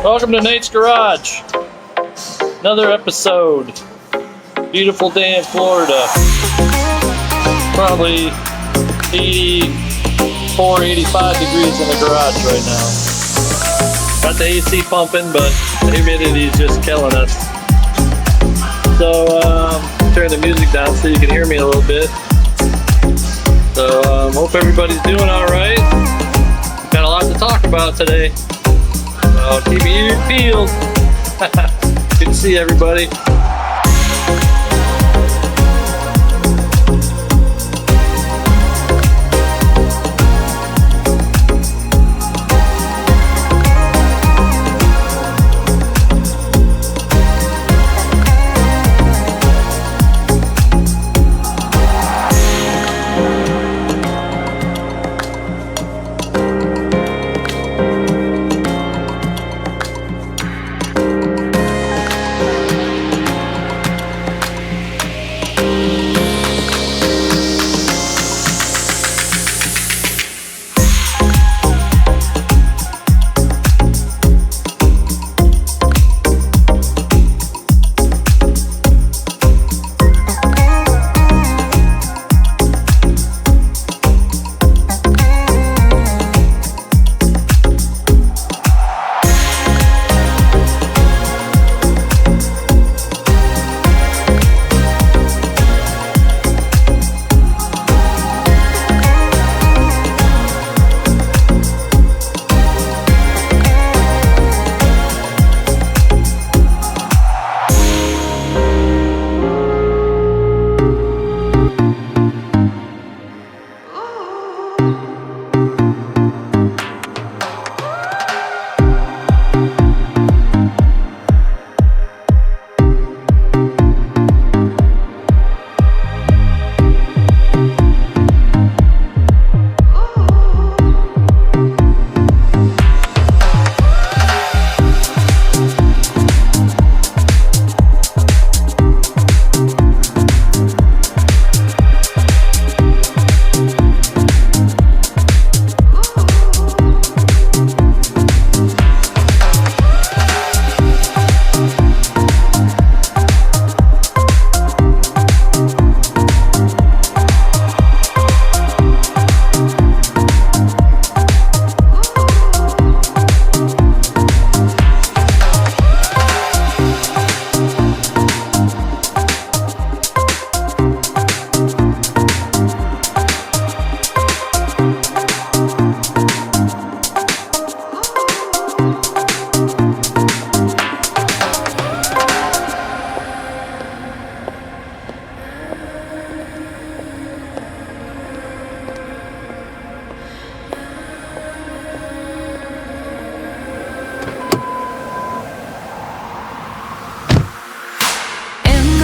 Welcome to Nate's Garage. Another episode. Beautiful day in Florida. Probably 84, 85 degrees in the garage right now. Got the AC pumping, but the humidity is just killing us. So, turn the music down so you can hear me a little bit. So, hope everybody's doing alright. Got a lot to talk about today. So, keep it peeled. Good to see everybody.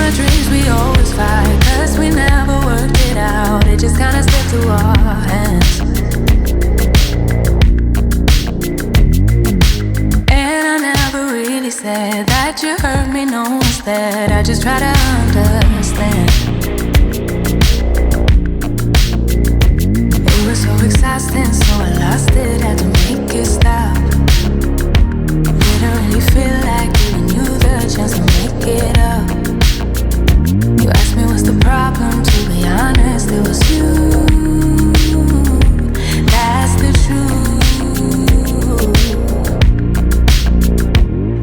Dreams we always fight, 'cause we never worked it out. It just kinda slipped through our hands. And I never really said that you hurt me, no, instead I just try to understand. It was so exhausting, so I lost it, had to make it stop. Didn't really feel like giving you the chance to make it up. You asked me what's the problem, to be honest, it was you. That's the truth.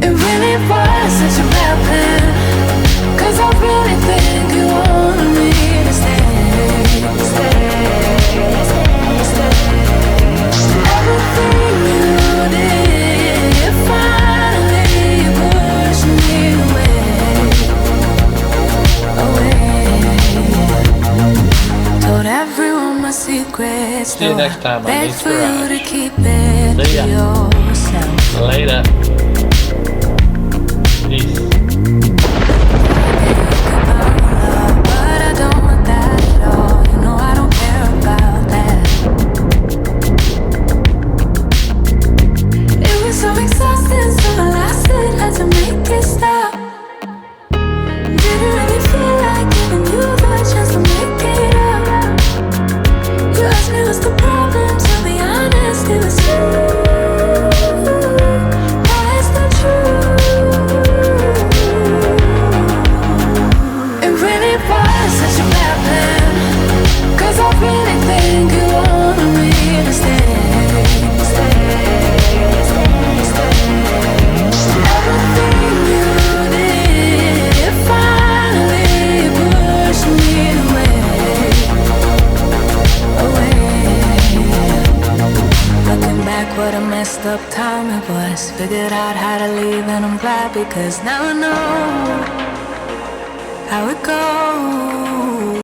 It really was such a bad plan, 'cause I really think you wanted me to stay. Everything you did finally pushed me away. Told everyone my secrets. See you next time on Beg Nate's for you to Garage. keep it to yourself. Later. Peace. But I don't want that at all. You know I don't care about that. It was so exhausting, so I lasted, had to make it stop. Didn't really feel like giving you the chance to make it up. You asked me what's the problem, to be honest, it was you. Figured out how to leave and I'm glad because now I know how it goes.